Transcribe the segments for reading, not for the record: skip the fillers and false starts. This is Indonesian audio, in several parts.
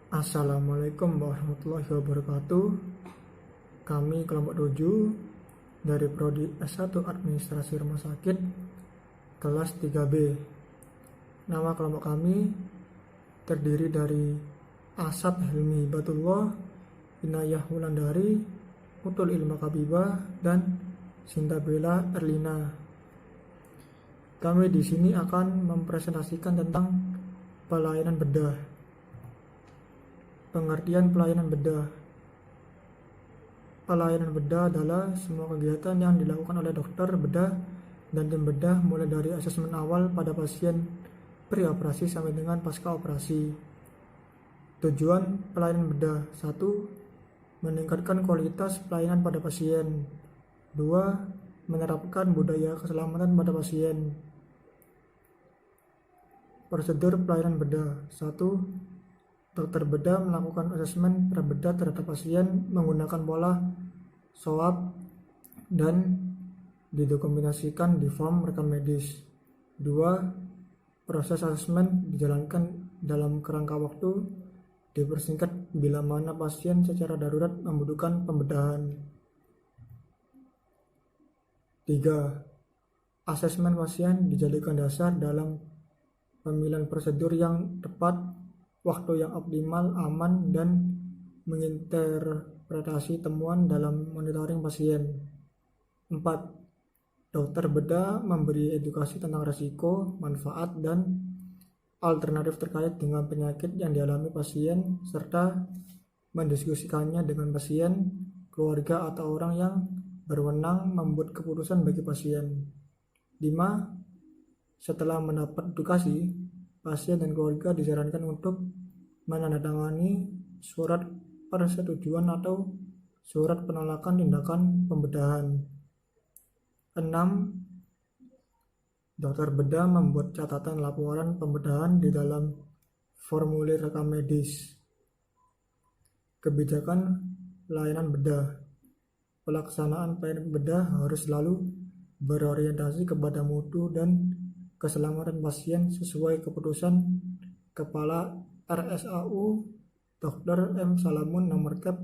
Assalamualaikum warahmatullahi wabarakatuh. Kami kelompok 7 dari Prodi S1 Administrasi Rumah Sakit kelas 3B. Nama kelompok kami terdiri dari Asad Helmi Batullah, Inayah Wulandari, Utul Ilma Kabibah, dan Sinta Bella Erlina. Kami di sini akan mempresentasikan tentang pelayanan bedah. Pengertian pelayanan bedah. Pelayanan bedah adalah semua kegiatan yang dilakukan oleh dokter bedah dan tim bedah mulai dari asesmen awal pada pasien pre-operasi sampai dengan pasca operasi. Tujuan pelayanan bedah: 1. Meningkatkan kualitas pelayanan pada pasien. 2. Menerapkan budaya keselamatan pada pasien. Prosedur pelayanan bedah: 1. Dokter bedah melakukan asesmen prabedah terhadap pasien menggunakan pola swab dan didokumentasikan di form rekam medis. 2. Proses asesmen dijalankan dalam kerangka waktu dipersingkat bila mana pasien secara darurat membutuhkan pembedahan. 3. Asesmen pasien dijadikan dasar dalam pemilihan prosedur yang tepat, waktu yang optimal, aman, dan menginterpretasi temuan dalam monitoring pasien. 4. Dokter bedah memberi edukasi tentang risiko, manfaat, dan alternatif terkait dengan penyakit yang dialami pasien, serta mendiskusikannya dengan pasien, keluarga, atau orang yang berwenang membuat keputusan bagi pasien. 5. Setelah mendapat edukasi, pasien dan keluarga disarankan untuk menandatangani surat persetujuan atau surat penolakan tindakan pembedahan. 6. Dokter bedah membuat catatan laporan pembedahan di dalam formulir rekam medis. Kebijakan layanan bedah. Pelaksanaan pelayanan bedah harus selalu berorientasi kepada mutu dan keselamatan pasien sesuai keputusan Kepala RSAU Dr. M. Salamun nomor Kep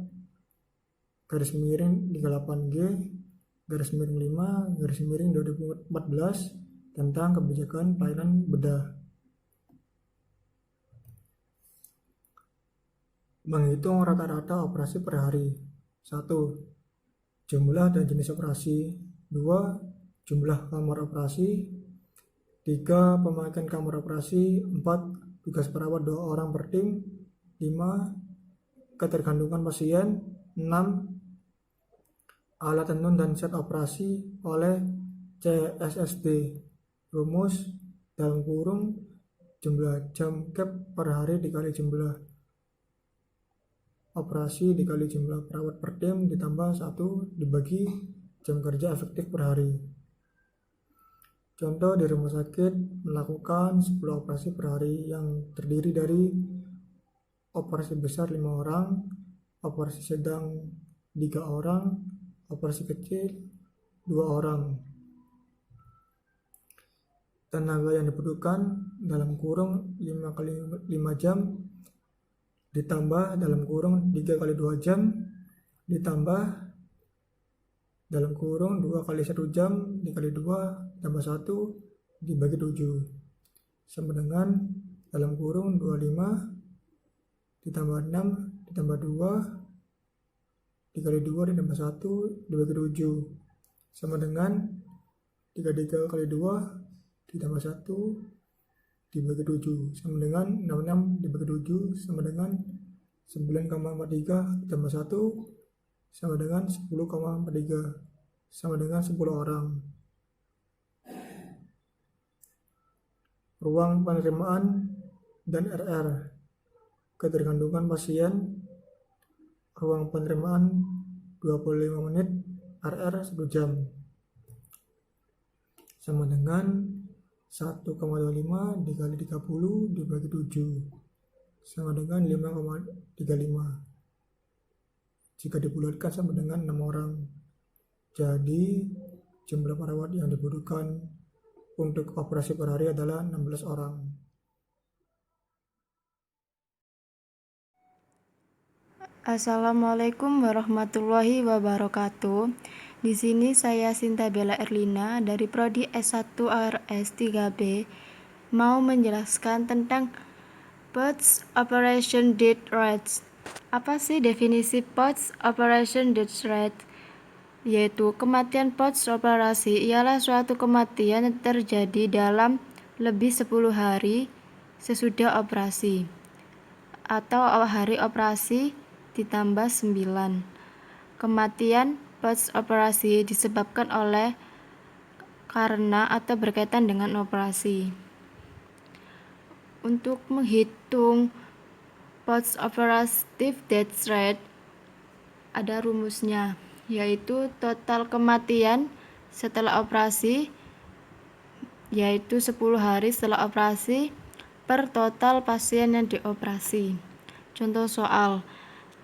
/38G/5/2014 tentang kebijakan pelayanan bedah. Menghitung rata-rata operasi per hari. 1. Jumlah dan jenis operasi. 2. Jumlah kamar operasi. 3. Pemakaian kamar operasi. 4. Tugas perawat 2 orang per tim. 5. Ketergantungan pasien. 6. Alat tenun dan set operasi oleh CSSD. Rumus dalam kurung jumlah jam cap per hari dikali jumlah operasi dikali jumlah perawat per tim ditambah 1 dibagi jam kerja efektif per hari. Contoh, di rumah sakit melakukan 10 operasi per hari yang terdiri dari operasi besar 5 orang, operasi sedang 3 orang, operasi kecil 2 orang. Tenaga yang dibutuhkan dalam kurung 5 kali 5 jam ditambah dalam kurung 3 kali 2 jam ditambah dalam kurung 2 kali 1 jam dikali 2 tambah 1 dibagi 7 sama dengan dalam kurung 25 ditambah 6 ditambah 2 dikali 2 ditambah 1 dibagi 7 sama dengan 33 kali 2 ditambah 1 dibagi 7 sama dengan 66 dibagi 7 sama dengan 9,43 ditambah 1 sama dengan 10,43 sama dengan 10 orang. Ruang penerimaan dan RR. Ketergantungan pasien. Ruang penerimaan 25 menit, RR 1 jam. Sama dengan 1,25 dikali 30 dibagi 7 sama dengan 5,35. Jika dibulatkan sama dengan 6 orang. Jadi jumlah perawat yang dibutuhkan untuk operasi per hari adalah 16 orang. Assalamualaikum warahmatullahi wabarakatuh. Di sini saya Sinta Bella Erlina dari Prodi S1 ARS 3B mau menjelaskan tentang Post Operation Death Rate. Apa sih definisi Post Operation Death Rate? Yaitu kematian post operasi ialah suatu kematian yang terjadi dalam lebih 10 hari sesudah operasi atau hari operasi ditambah 9. Kematian post operasi disebabkan oleh karena atau berkaitan dengan operasi. Untuk menghitung post operative death rate ada rumusnya, yaitu total kematian setelah operasi yaitu 10 hari setelah operasi per total pasien yang dioperasi. Contoh soal,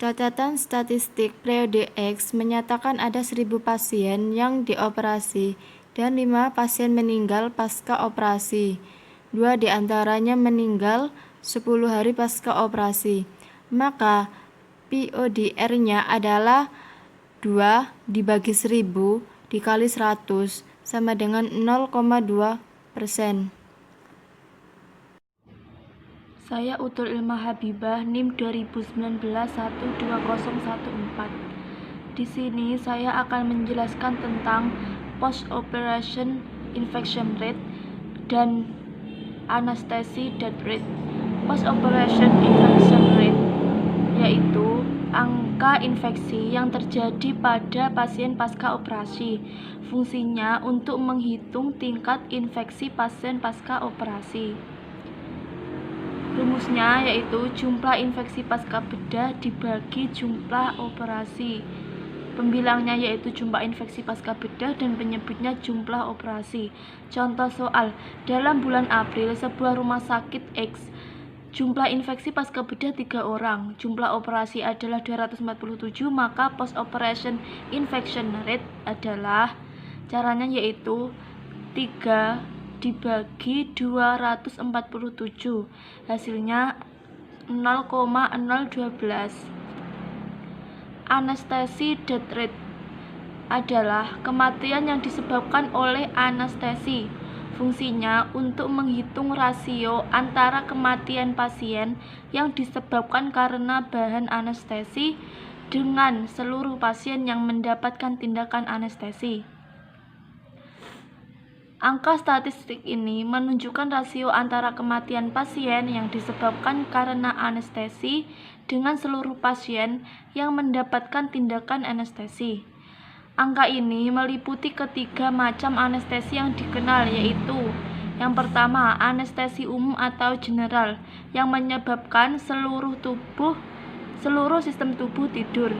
catatan statistik periode X menyatakan ada 1000 pasien yang dioperasi dan 5 pasien meninggal pasca operasi. 2 diantaranya meninggal 10 hari pasca operasi. Maka PODR-nya adalah 2 dibagi 1000 dikali 100 sama dengan 0,2%. Saya Utul Ilma Habibah, NIM 2019-12014. Di sini saya akan menjelaskan tentang post operation infection rate dan anestesi death rate. Post operation infection rate yaitu angka infeksi yang terjadi pada pasien pasca operasi. Fungsinya untuk menghitung tingkat infeksi pasien pasca operasi. Rumusnya yaitu jumlah infeksi pasca bedah dibagi jumlah operasi. Pembilangnya yaitu jumlah infeksi pasca bedah dan penyebutnya jumlah operasi. Contoh soal, dalam bulan April sebuah rumah sakit X, jumlah infeksi pasca bedah 3 orang, jumlah operasi adalah 247, maka post operation infection rate adalah, caranya yaitu 3 dibagi 247, hasilnya 0,012. Anestesi death rate adalah kematian yang disebabkan oleh anestesi. Fungsinya untuk menghitung rasio antara kematian pasien yang disebabkan karena bahan anestesi dengan seluruh pasien yang mendapatkan tindakan anestesi. Angka statistik ini menunjukkan rasio antara kematian pasien yang disebabkan karena anestesi dengan seluruh pasien yang mendapatkan tindakan anestesi. Angka ini meliputi ketiga macam anestesi yang dikenal, yaitu yang pertama, anestesi umum atau general yang menyebabkan seluruh sistem tubuh tidur.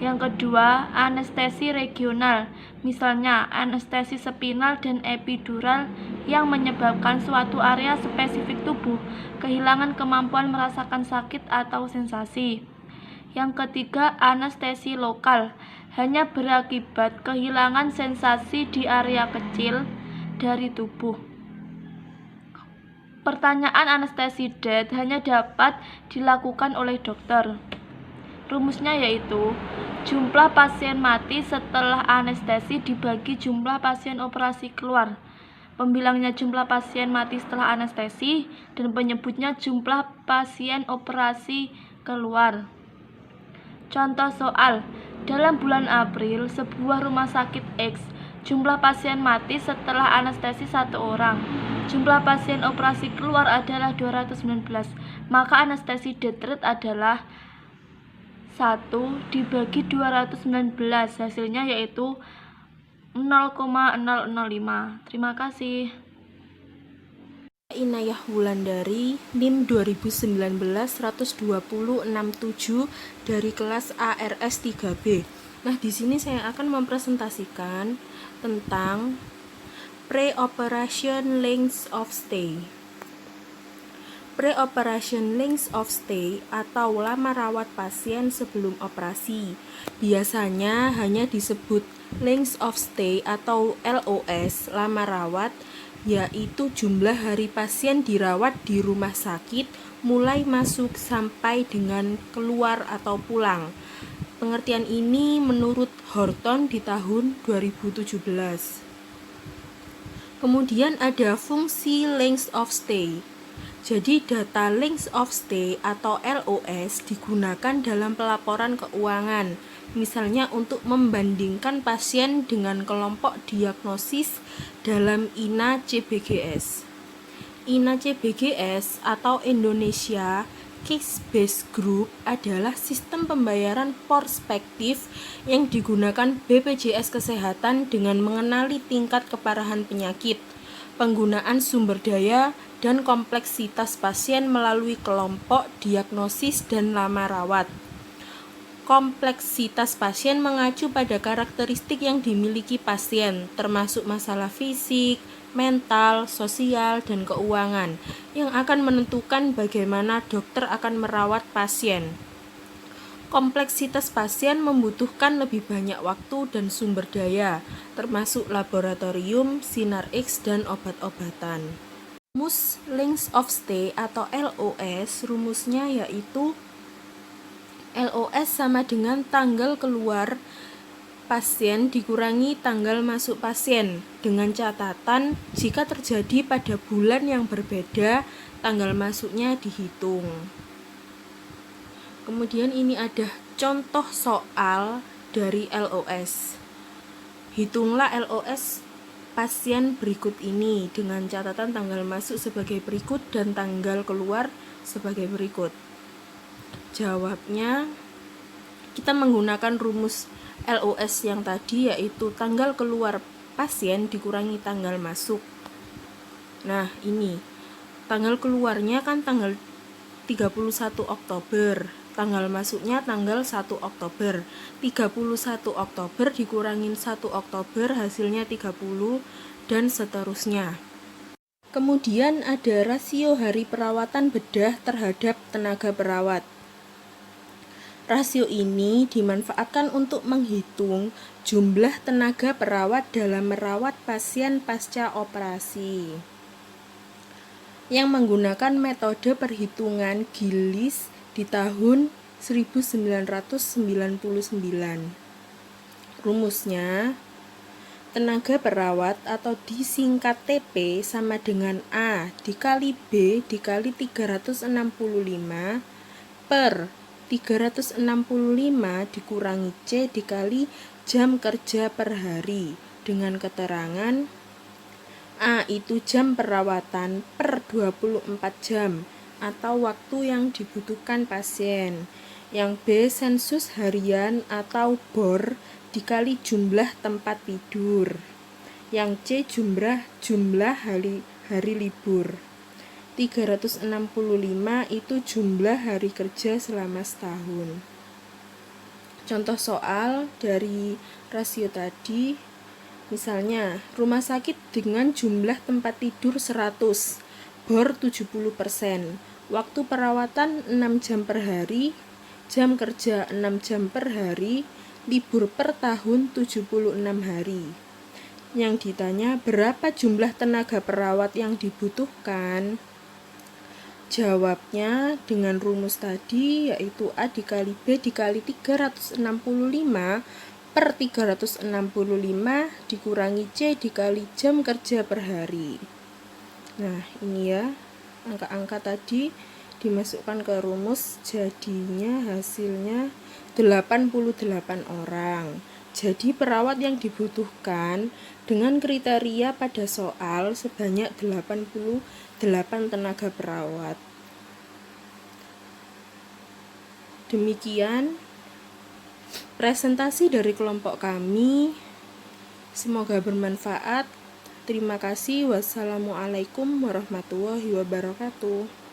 Yang kedua, anestesi regional, misalnya anestesi spinal dan epidural yang menyebabkan suatu area spesifik tubuh kehilangan kemampuan merasakan sakit atau sensasi. Yang ketiga, anestesi lokal, hanya berakibat kehilangan sensasi di area kecil dari tubuh. Pertanyaan anestesi death hanya dapat dilakukan oleh dokter. Rumusnya yaitu jumlah pasien mati setelah anestesi dibagi jumlah pasien operasi keluar. Pembilangnya jumlah pasien mati setelah anestesi dan penyebutnya jumlah pasien operasi keluar. Contoh soal, dalam bulan April sebuah rumah sakit X, jumlah pasien mati setelah anestesi 1 orang. Jumlah pasien operasi keluar adalah 219. Maka anestesi death rate adalah 1 dibagi 219, hasilnya yaitu 0,005. Terima kasih. Inayah Wulandari, NIM 2019-12067 dari kelas ARS 3B. Nah, di sini saya akan mempresentasikan tentang pre-operation length of stay. Pre-operation length of stay atau lama rawat pasien sebelum operasi biasanya hanya disebut length of stay atau LOS, lama rawat, yaitu jumlah hari pasien dirawat di rumah sakit mulai masuk sampai dengan keluar atau pulang. Pengertian ini menurut Horton di tahun 2017. Kemudian ada fungsi length of stay. Jadi data length of stay atau LOS digunakan dalam pelaporan keuangan, misalnya untuk membandingkan pasien dengan kelompok diagnosis dalam INA CBGS. INA CBGS atau Indonesia Case Based Group adalah sistem pembayaran prospektif yang digunakan BPJS Kesehatan dengan mengenali tingkat keparahan penyakit, penggunaan sumber daya, dan kompleksitas pasien melalui kelompok diagnosis dan lama rawat. Kompleksitas pasien mengacu pada karakteristik yang dimiliki pasien, termasuk masalah fisik, mental, sosial, dan keuangan, yang akan menentukan bagaimana dokter akan merawat pasien. Kompleksitas pasien membutuhkan lebih banyak waktu dan sumber daya, termasuk laboratorium, sinar X, dan obat-obatan. Rumus length of stay atau LOS, rumusnya yaitu LOS sama dengan tanggal keluar pasien dikurangi tanggal masuk pasien, dengan catatan jika terjadi pada bulan yang berbeda, tanggal masuknya dihitung. Kemudian ini ada contoh soal dari LOS. Hitunglah LOS pasien berikut ini dengan catatan tanggal masuk sebagai berikut dan tanggal keluar sebagai berikut. Jawabnya, kita menggunakan rumus LOS yang tadi, yaitu tanggal keluar pasien dikurangi tanggal masuk. Nah, ini tanggal keluarnya kan tanggal 31 Oktober, tanggal masuknya tanggal 1 Oktober. 31 Oktober dikurangin 1 Oktober hasilnya 30 dan seterusnya. Kemudian ada rasio hari perawatan bedah terhadap tenaga perawat. Rasio ini dimanfaatkan untuk menghitung jumlah tenaga perawat dalam merawat pasien pasca operasi, yang menggunakan metode perhitungan Gillies di tahun 1999. Rumusnya, tenaga perawat atau disingkat TP sama dengan A dikali B dikali 365 per 365 dikurangi C dikali jam kerja per hari, dengan keterangan A itu jam perawatan per 24 jam atau waktu yang dibutuhkan pasien, yang B sensus harian atau BOR dikali jumlah tempat tidur, yang C jumlah hari libur. 365 itu jumlah hari kerja selama setahun. Contoh soal dari rasio tadi, misalnya rumah sakit dengan jumlah tempat tidur 100, BOR 70%, waktu perawatan 6 jam per hari, jam kerja 6 jam per hari, libur per tahun 76 hari. Yang ditanya berapa jumlah tenaga perawat yang dibutuhkan? Jawabnya dengan rumus tadi, yaitu A dikali B dikali 365 per 365 dikurangi C dikali jam kerja per hari. Nah, ini ya, angka-angka tadi dimasukkan ke rumus, jadinya hasilnya 88 orang. Jadi perawat yang dibutuhkan dengan kriteria pada soal sebanyak 88 tenaga perawat. Demikian presentasi dari kelompok kami. Semoga bermanfaat. Terima kasih. Wassalamualaikum warahmatullahi wabarakatuh.